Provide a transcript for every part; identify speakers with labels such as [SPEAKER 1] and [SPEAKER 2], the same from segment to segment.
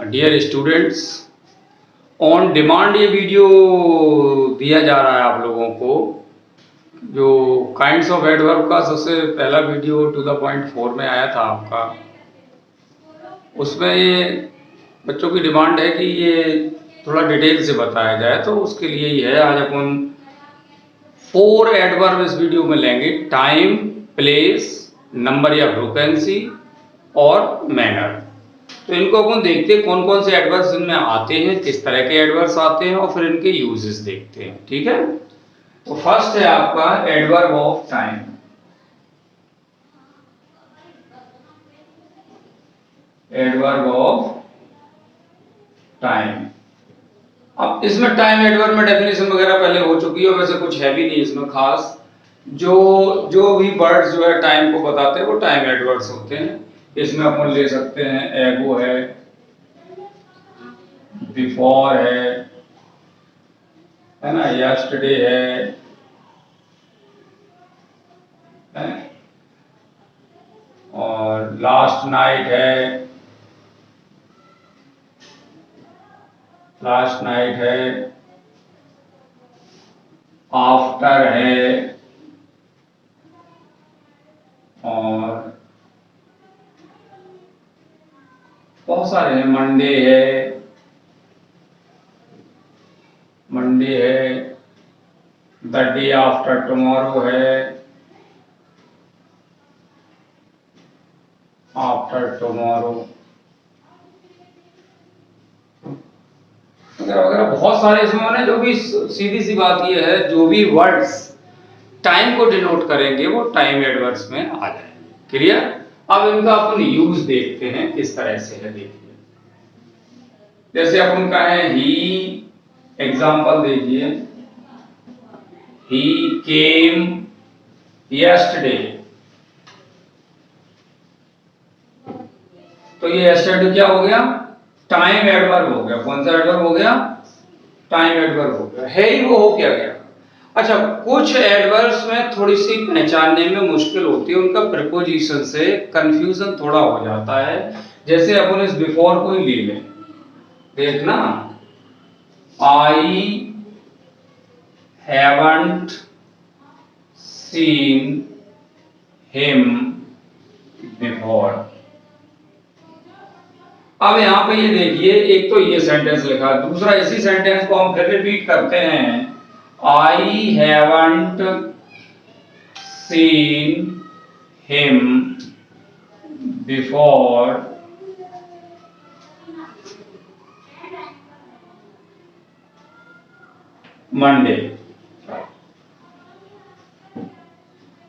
[SPEAKER 1] Dear students, on demand ये video दिया जा रहा है आप लोगों को। जो काइंड्स ऑफ एडवर्ब का सबसे पहला वीडियो टू द पॉइंट 4 में आया था आपका, उसमें ये बच्चों की डिमांड है कि ये थोड़ा डिटेल से बताया जाए, तो उसके लिए ही है। आज अपन 4 एडवर्ब इस वीडियो में लेंगे: टाइम, प्लेस, नंबर या फ्रीक्वेंसी और मैनर। तो इनको अपन देखते हैं कौन कौन से एडवर्ब्स इनमें आते हैं, किस तरह के एडवर्ब्स आते हैं और फिर इनके यूजेस देखते हैं। ठीक है, तो फर्स्ट है आपका adverb of time. Adverb of time. अब इसमें टाइम एडवर्ब में डेफिनेशन वगैरह पहले हो चुकी है, वैसे कुछ है भी नहीं इसमें खास। जो भी वर्ड्स जो है टाइम को बताते हैं वो टाइम एडवर्ब्स होते हैं। इसमें अपन ले सकते हैं एगो है, बिफोर है ना, यस्टरडे है, और लास्ट नाइट है, आफ्टर है, और बहुत सारे हैं, मंडे है, द डे आफ्टर टुमारो है, आफ्टर टुमारो वगैरह वगैरह बहुत सारे इसमें। जो भी सीधी सी बात ये है, जो भी वर्ड्स टाइम को डिनोट करेंगे वो टाइम एडवर्ब्स में आ जाएंगे। क्लियर? अब इनका अपन यूज देखते हैं किस तरह से है। देखिए, जैसे अपन का है ही, एग्जांपल देखिए, ही केम यस्टरडे। तो ये यस्टरडे क्या हो गया? टाइम एडवर्ब हो गया। कौन सा एडवर्ब हो गया? टाइम एडवर्ब हो गया। है ही वो हो क्या गया? अच्छा, कुछ एडवर्ब्स में थोड़ी सी पहचानने में मुश्किल होती है, उनका प्रीपोजिशन से कंफ्यूजन थोड़ा हो जाता है। जैसे अपन इस बिफोर को ही ले लें, देखना, I haven't seen him before. अब यहां पे ये देखिए, एक तो ये सेंटेंस लिखा, दूसरा इसी सेंटेंस को हम फिर रिपीट करते हैं, I haven't seen him before Monday.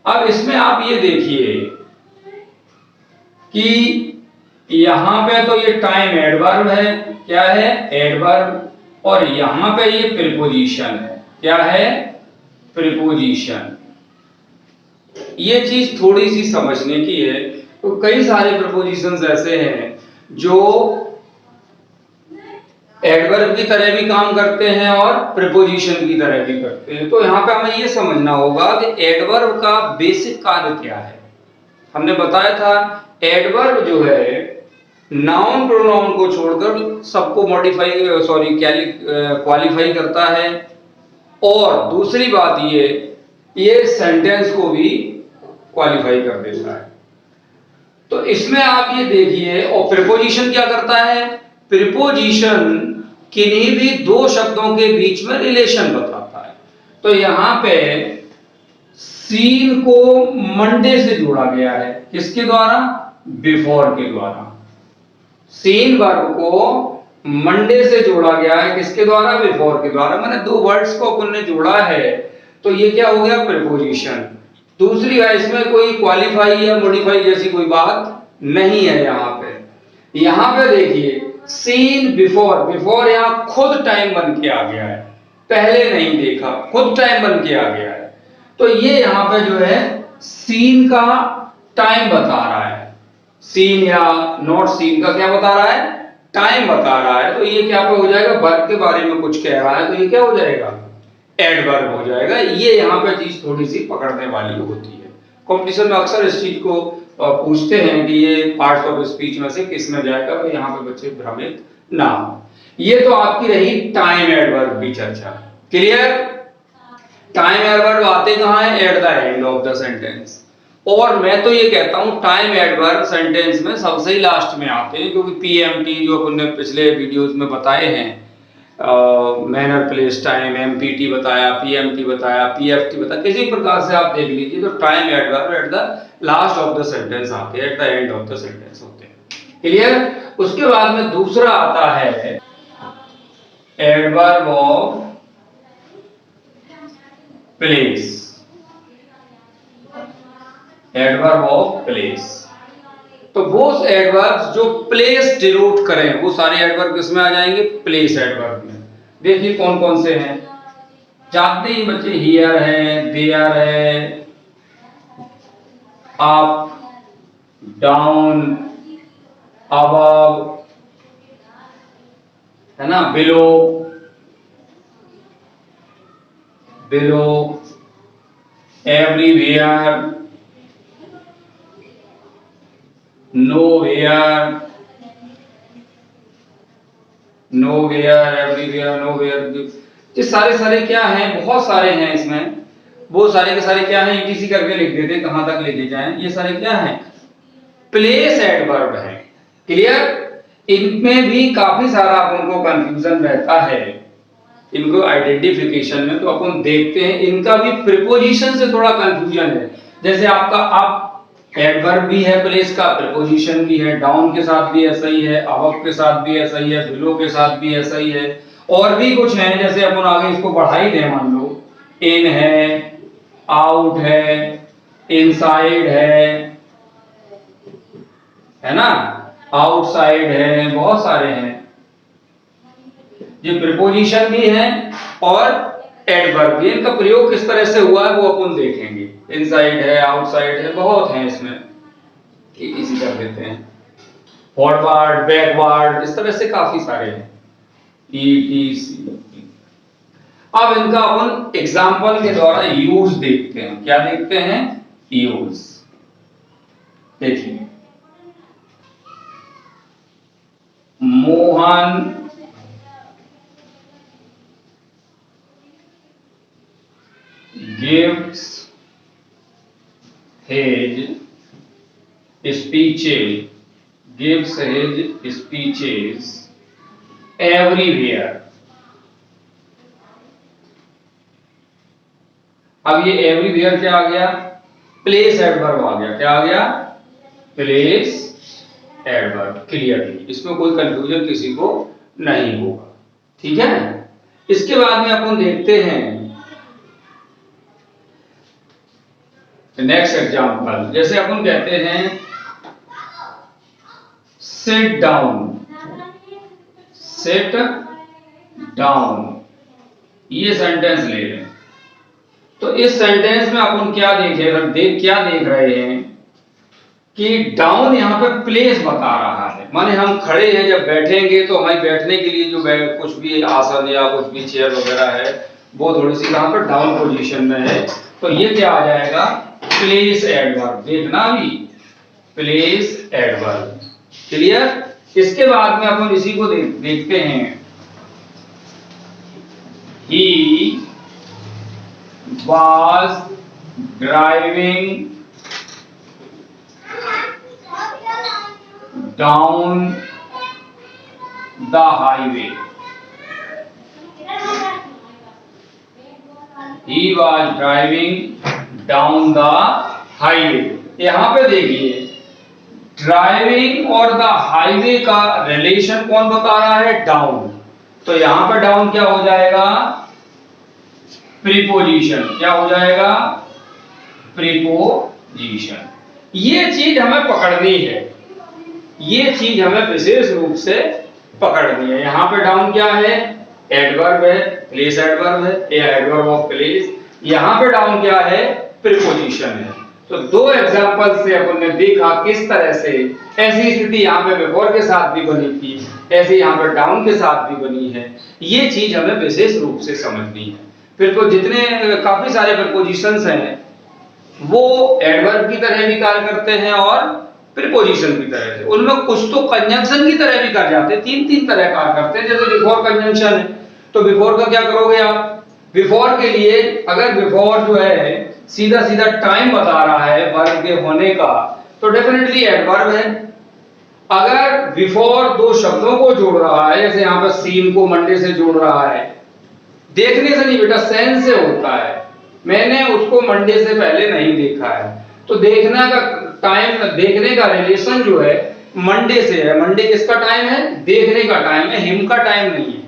[SPEAKER 1] अब इसमें आप ये देखिए कि यहां पे तो ये टाइम एडवर्ब है, क्या है? एडवर्ब। और यहां पे ये प्रीपोजिशन है, क्या है? प्रीपोजिशन। ये चीज थोड़ी सी समझने की है। तो कई सारे प्रीपोजिशंस ऐसे हैं जो एडवर्ब की तरह भी काम करते हैं और प्रीपोजिशन की तरह भी करते हैं। तो यहां पे हमें ये समझना होगा कि एडवर्ब का बेसिक कार्य क्या है। हमने बताया था एडवर्ब जो है नाउन प्रोनाउन को छोड़कर सबको क्वालिफाई करता है। और दूसरी बात ये सेंटेंस को भी क्वालिफाई कर देता है। तो इसमें आप ये देखिए, और प्रीपोजिशन क्या करता है? प्रीपोजिशन किन्हीं भी दो शब्दों के बीच में रिलेशन बताता है। तो यहां पे सीन को मंडे से जोड़ा गया है, किसके द्वारा? बिफोर के द्वारा। सीन वर्ब को मंडे से जोड़ा गया है, किसके द्वारा? बिफोर के द्वारा। मैंने दो वर्ड्स को अपन ने जोड़ा है, तो ये क्या हो गया? प्रीपोजिशन। दूसरी है, इसमें कोई क्वालिफाई या मॉडिफाई जैसी कोई बात नहीं है। यहां पे देखिए, सीन बिफोर, बिफोर यहां खुद टाइम बन के आ गया है, पहले नहीं देखा, खुद टाइम बन के आ गया है। तो ये यहां पे जो है सीन का टाइम बता रहा है। सीन या नॉट सीन का क्या बता रहा है? टाइम बता रहा है। तो ये क्या पे हो जाएगा? वर्ब के बारे में कुछ कह रहा है, तो ये क्या हो जाएगा? एडवर्ब हो जाएगा। ये यहाँ पे चीज थोड़ी सी पकड़ने वाली होती है। कंपटीशन में अक्सर इस चीज को और पूछते हैं कि ये पार्ट्स ऑफ स्पीच में से किस में जाएगा, तो यहाँ पे बच्चे भ्रमित ना हो। ये तो आपकी रही टाइम एडवर्ब की चर्चा। क्लियर? टाइम एडवर्ब आते कहाँ है? At the end of the sentence. और मैं तो ये कहता हूं टाइम एडवर्ब सेंटेंस में सबसे ही लास्ट में आते हैं, क्योंकि पीएमटी जो अपन ने पिछले वीडियोस में बताए हैं, मैनर प्लेस टाइम, एमपीटी बताया, पीएमटी बताया, पीएफटी बताया, किसी प्रकार से आप देख लीजिए तो time adverb at the last of the sentence आते हैं, at the end of the sentence होते हैं। क्लियर? उसके बाद में दूसरा आता है adverb of place. Adverb of place, तो वो एडवर्ब्स जो प्लेस डिनोट करें वो सारे एडवर्ब किसमें आ जाएंगे? प्लेस एडवर्ब में। देखिए कौन कौन से हैं, जानते ही बच्चे, हियर है, देयर है, अप, डाउन, अबव, है ना, below, below, everywhere, nowhere, nowhere, everywhere, nowhere, ये सारे क्या हैं? बहुत सारे हैं इसमें। वो सारे के सारे क्या हैं? ईटीसी करके लिख देते हैं, कहां तक लेके जाएं। ये सारे क्या हैं? प्लेस एडवर्ब है। क्लियर? इनमें भी काफी सारा अपन को कंफ्यूजन रहता है, इनको आइडेंटिफिकेशन में। तो अपन देखते हैं, इनका भी प्रीपोजिशन से थोड़ा कंफ्यूजन है। जैसे आपका अप एडवर्ब भी है प्लेस का, प्रीपोजिशन भी है, डाउन के साथ भी ऐसा ही है, अबव के साथ भी ऐसा ही है, बिलो के साथ भी ऐसा ही है। और भी कुछ है, जैसे अपन आगे इसको बढ़ा ही दें, मान लो इन है, आउट है, इनसाइड है ना, आउटसाइड है, बहुत सारे हैं। ये प्रीपोजिशन भी है और एडवर्ब भी। इनका प्रयोग किस तरह से हुआ है वो अपन देखेंगे। इनसाइड है, आउटसाइड है, बहुत है इसमें, इसी कर देते हैं। फॉरवर्ड, बैकवर्ड, इस तरह से काफी सारे हैं। अब इनका अपन एग्जाम्पल के द्वारा यूज देखते हैं। क्या देखते हैं? यूज। देखिए, Mohan gives his speeches everywhere। अब ये एवरीवेयर क्या आ गया? प्लेस एडवर्ब आ गया। क्या आ गया? Place adverb. क्लियरली, इसमें कोई कंफ्यूजन किसी को नहीं होगा। ठीक है? इसके बाद में अपन देखते हैं नेक्स्ट एग्जांपल। जैसे अपन कहते हैं सिट डाउन, सिट डाउन, ये सेंटेंस ले लें। तो इस सेंटेंस में अपन क्या क्या देख रहे हैं कि डाउन यहां पे प्लेस बता रहा है, माने हम खड़े हैं, जब बैठेंगे तो हमारे बैठने के लिए जो कुछ भी आसन या कुछ भी चेयर वगैरह है वो थोड़ी सी कहां पर डाउन पोजीशन में है। तो ये क्या आ जाएगा? Place adverb. देखना भी, प्लेस एडवर्ब। क्लियर? इसके बाद में अपन इसी को देखते हैं। He was driving down the highway। He was driving down the highway। यहां पे देखिए, ड्राइविंग और द हाईवे का रिलेशन कौन बता रहा है? डाउन। तो यहां पर डाउन क्या हो जाएगा? प्रीपोजिशन। क्या हो जाएगा? प्रीपोजिशन। ये चीज हमें पकड़नी है, ये चीज हमें विशेष रूप से पकड़नी है। यहां पे डाउन क्या है? एडवर्ब है, प्लेस एडवर्ब है, या एडवर्ब ऑफ प्लेस। यहां पे डाउन क्या है? प्रीपोजिशन है। तो दो एग्जांपल से अपन ने देखा किस तरह से ऐसी स्थिति यहां पे बिफोर के साथ भी बनी थी, ऐसे यहां पर डाउन के साथ भी बनी है। ये चीज हमें विशेष रूप से समझनी है। फिर तो जितने काफी सारे प्रीपोजिशंस हैं वो एडवर्ब की तरह भी कार्य करते हैं और प्रीपोजिशन की तरह से। उनमें कुछ तो कंजंक्शन की तरह भी कर जाते हैं, तीन तीन तरह कार्य करते हैं। जैसे बिफोर कंजंक्शन है, तो बिफोर का क्या करोगे आप? बिफोर के लिए अगर बिफोर जो है सीधा सीधा टाइम बता रहा है वर्ब के होने का, तो डेफिनेटली एडवर्ब है। अगर बिफोर दो शब्दों को जोड़ रहा है, जैसे यहाँ पर सीन को मंडे से जोड़ रहा है, देखने से नहीं बेटा, सेंस से होता है। मैंने उसको मंडे से पहले नहीं देखा है, तो देखना का टाइम, देखने का रिलेशन जो है मंडे से है। मंडे किसका टाइम है? देखने का टाइम है, हिम का टाइम नहीं है।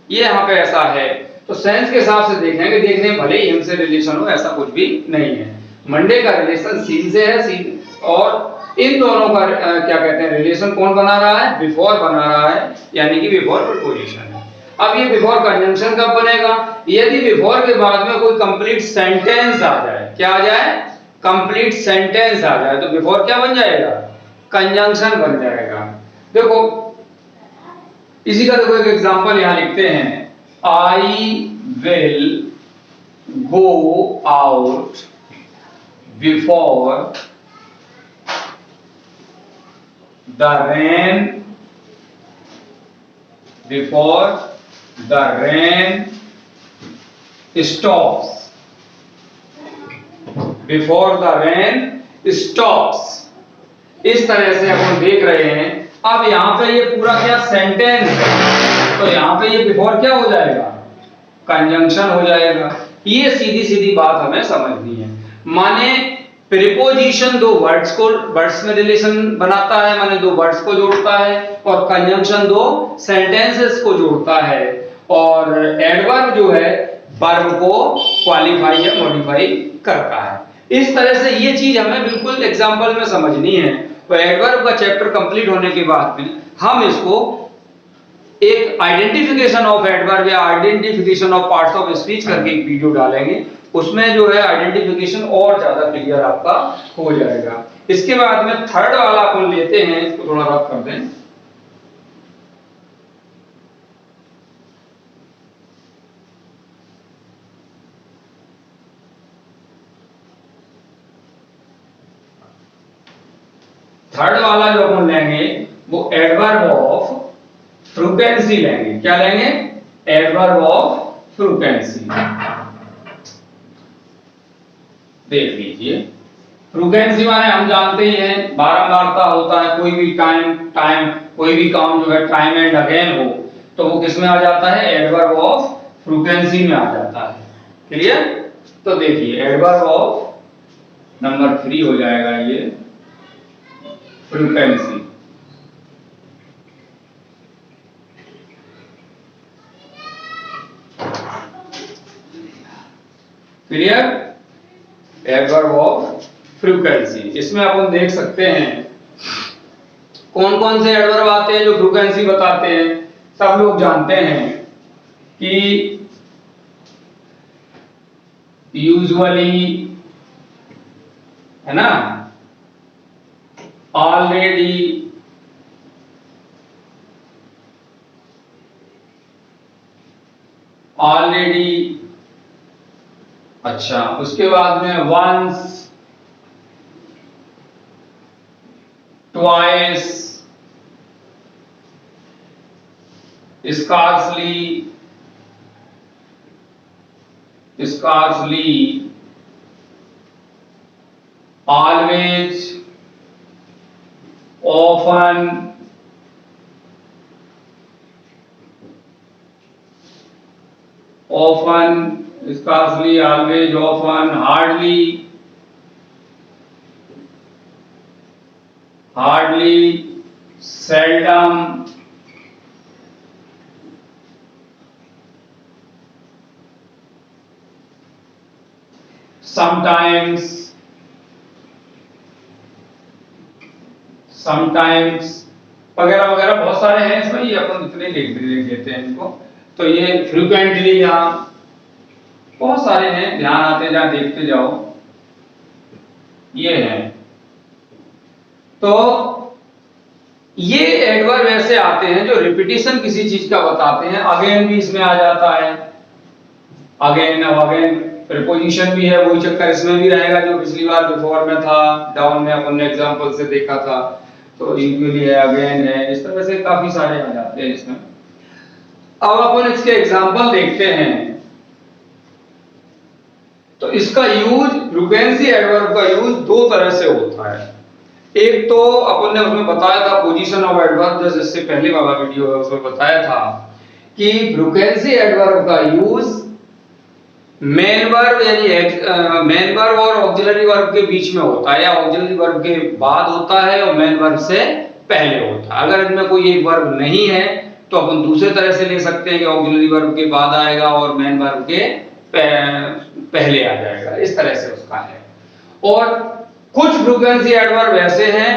[SPEAKER 1] ये यहाँ पे ऐसा है, तो सेंस के हिसाब से देखेंगे, देखने भले ही हिम से रिलेशन हो, ऐसा कुछ भी नहीं है। मंडे का रिलेशन सीन से है, सीन और इन दोनों का क्या कहते हैं रिलेशन कौन बना रहा है? बिफोर बना रहा है, यानी कि बिफोर प्रीपोजिशन है। अब ये बिफोर कंजंक्शन कब बनेगा? यदि बिफोर के बाद में कोई कंप्लीट सेंटेंस आ जाए। क्या आ जाए? कंप्लीट सेंटेंस आ जाए, तो बिफोर क्या बन जाएगा? कंजंक्शन बन जाएगा। देखो इसी का देखो एक एग्जांपल यहां लिखते हैं, I will go out before the rain, before the rain stops, before the rain stops. इस तरह से अपन देख रहे हैं। अब यहां पे ये पूरा क्या सेंटेंस है, तो यहां पे ये बिफोर क्या हो जाएगा? कंजंक्शन हो जाएगा। ये सीधी सीधी बात हमें समझनी है। माने प्रीपोजिशन दो वर्ड्स को, वर्ड्स में रिलेशन बनाता है, माने दो वर्ड्स को जोड़ता है, और कंजंक्शन दो सेंटेंसेस को जोड़ता है, और एडवर्ब जो है वर्ब को क्वालिफाई या मॉडिफाई करता है। इस तरह से ये चीज हमें बिल्कुल एग्जांपल में समझनी है। तो एडवर्ब का चैप्टर कंप्लीट होने के बाद में हम इसको एक आइडेंटिफिकेशन ऑफ एडवर्ब या identification of parts of speech करके एक वीडियो डालेंगे। उसमें जो है आइडेंटिफिकेशन और ज्यादा क्लियर आपका हो जाएगा। इसके बाद में थर्ड वाला अपन लेते हैं, इसको थोड़ा रफ कर दें। थर्ड वाला जो अपन लेंगे वो एडवर्ब ऑफ फ्रीक्वेंसी लेंगे। क्या लेंगे? Adverb of frequency. देख लीजिए, फ्रीक्वेंसी माने हम जानते ही हैं बारंबारता होता है। कोई भी कोई भी काम जो है टाइम एंड अगेन हो, तो वो किस में आ जाता है? एडवर्ब ऑफ फ्रीक्वेंसी में आ जाता है। क्लियर? तो देखिए एडवर्ब ऑफ नंबर 3 हो जाएगा ये frequency. Clear? Adverb of frequency. इसमें अपन देख सकते हैं कौन कौन से एडवर्ब आते हैं जो फ्रीक्वेंसी बताते हैं। सब लोग जानते हैं कि यूजुअली, है ना, ऑलरेडी, ऑलरेडी, अच्छा उसके बाद में once, twice, scarcely, scarcely, always, often, often, scarcely, always, often, hardly, hardly, seldom, sometimes, sometimes वगैरह वगैरह बहुत सारे हैं इसमें। ये अपन इतने लिख लेते हैं इनको। तो ये फ्रीक्वेंटली, यहाँ बहुत सारे हैं, ध्यान आते जाओ, देखते जाओ। ये है, तो ये एडवर्ब ऐसे आते हैं जो रिपीटिशन किसी चीज का बताते हैं। अगेन भी इसमें आ जाता है, अगेन, अब अगेन प्रीपोजिशन भी है, वही चक्कर इसमें भी रहेगा जो पिछली बार बिफोर में था, डाउन में अपन ने एग्जांपल से देखा था। तो यूजुअली है, अगेन है, इस तरह से काफी सारे आ जाते हैं इसमें। अब अपन इसके एग्जांपल देखते हैं। तो इसका यूज, फ्रीक्वेंसी एडवर्ब का यूज दो तरह से होता है। एक तो अपन ने उसमें बताया था पोजीशन ऑफ एडवर्ब, जिससे पहले वाला वीडियो है उसमें बताया था कि फ्रीक्वेंसी एडवर्ब का यूज मेन वर्ब यानी मेन वर्ब और ऑक्सिलरी वर्ब के बीच में होता है, या ऑक्सिलरी वर्ब के बाद होता है और मेन वर्ब से पहले होता है। अगर इनमें कोई एक वर्ब नहीं है तो अपन दूसरे तरह से ले सकते हैं कि ऑक्सिलरी वर्ब के बाद आएगा और मेन वर्ब के पहले आ जाएगा, इस तरह से उसका है। और कुछ फ्रीक्वेंसी एडवर्ब ऐसे हैं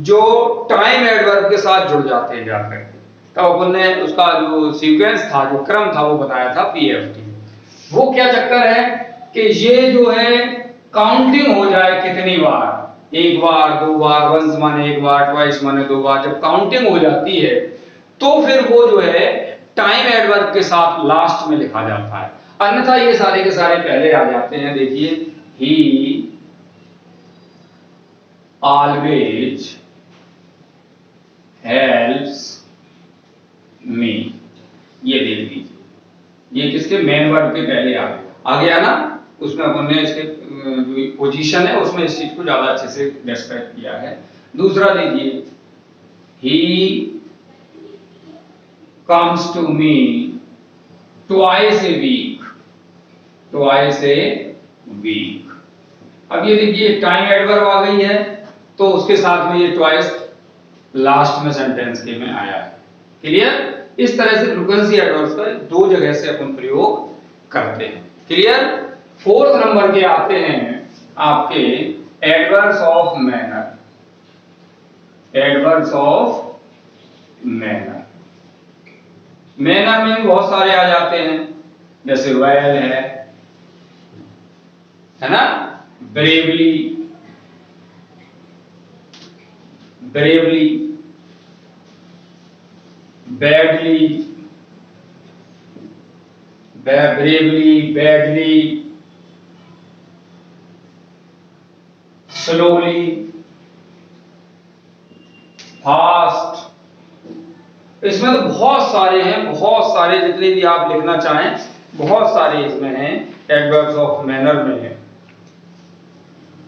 [SPEAKER 1] जो टाइम एडवर्ब के साथ जुड़ जाते हैं जाकर के। तब अपन ने उसका जो सीक्वेंस था, जो क्रम था, वो बताया था पीएफटी। वो क्या चक्कर है कि ये जो है काउंटिंग हो जाए कितनी बार, एक बार, दो बार, वंस माने एक बार, ट्वाइस माने दो बार, जब काउंटिंग हो जाती है तो फिर वो जो है टाइम एडवर्ब के साथ लास्ट में लिखा जाता है। अन्यथा ये सारे के सारे पहले आ जाते हैं। देखिए, ही ऑलवेज हेल्प्स मी, ये देख लीजिए, ये किसके, मेन वर्ब के पहले आ गया ना। उसमें अपन ने इसके जो पोजीशन है उसमें इस चीज को ज्यादा अच्छे से डिस्क्राइब किया है। दूसरा देखिए, he comes to me twice a week, twice a week. अब ये देखिए टाइम एडवर्ब आ गई है तो उसके साथ में ये ट्वाइस लास्ट में सेंटेंस के में आया है। क्लियर? इस तरह से फ्रीक्वेंसी एडवर्ब्स का दो जगह से अपन प्रयोग करते हैं। क्लियर? फोर्थ नंबर के आते हैं आपके adverbs of manner. Adverbs of manner, manner में बहुत सारे आ जाते हैं, जैसे वेल है ना, bravely, bravely, badly, bravely, badly, slowly, fast. इसमें तो बहुत सारे हैं, बहुत सारे, जितने भी आप लिखना चाहें बहुत सारे इसमें हैं, एडवर्ब्स ऑफ मैनर में है।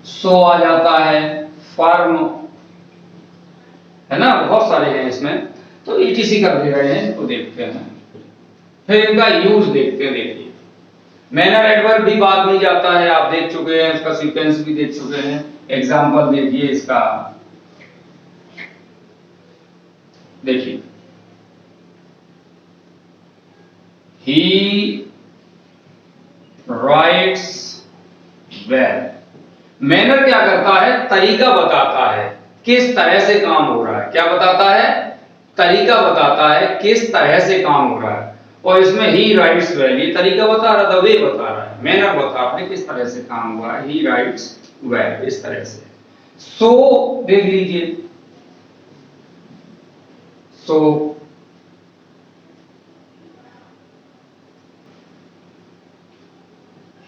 [SPEAKER 1] सो आ जाता है, फर्म, है ना, बहुत सारे हैं इसमें। तो ईटीसी कर दे रहे हैं, तो देखते हैं फिर इनका यूज देखते हैं। देखिए, मैनर एडवर्ब भी बाद में जाता है, आप देख चुके हैं, इसका सीक्वेंस भी देख चुके हैं। एग्जांपल देखिए इसका, देखिए, ही राइट्स वेल। मैनर क्या करता है, तरीका बताता है किस तरह से काम हो रहा है। क्या बताता है? तरीका बताता है किस तरह से काम हो रहा है। और इसमें ही राइट्स वेल, ये तरीका बता रहा था, वे बता रहा है, मैनर बता रहा है किस तरह से काम हुआ है। ही राइट्स वेल, इस तरह से। सो देख लीजिए, सो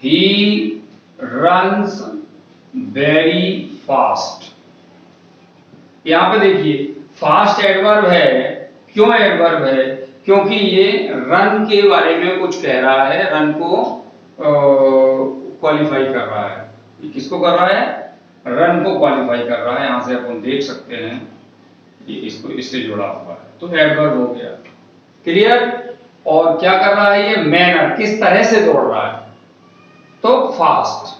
[SPEAKER 1] ही रन्स वेरी फास्ट। यहां पे देखिए फास्ट एडवर्ब है। क्यों एडवर्ब है? क्योंकि ये रन के बारे में कुछ कह रहा है, रन को क्वालिफाई कर रहा है। ये किसको कर रहा है? रन को क्वालिफाई कर रहा है। यहां से अपन देख सकते हैं ये इसको इससे जुड़ा हुआ है, तो एडवर्ब हो गया। क्लियर? और क्या कर रहा है ये? मैनर, किस तरह से दौड़ रहा है, तो फास्ट।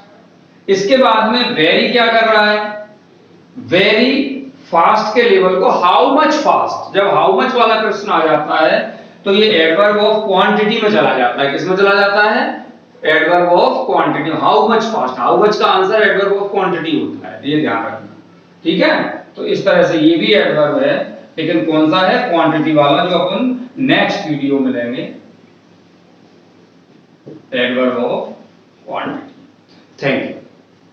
[SPEAKER 1] इसके बाद में वेरी क्या कर रहा है? वेरी फास्ट के लेवल को हाउ मच फास्ट, जब हाउ मच वाला क्वेश्चन आ जाता है तो ये एडवर्ब ऑफ क्वांटिटी में चला जाता है। किसमें चला जाता है? Adverb of quantity. How much fast, how much का आंसर एडवर्ब ऑफ क्वांटिटी होता है, ये ध्यान रखना। ठीक है? तो इस तरह से ये भी एडवर्ब है, लेकिन कौन सा है? क्वांटिटी वाला, जो अपन नेक्स्ट वीडियो में लेंगे, adverb of quantity. Thank you.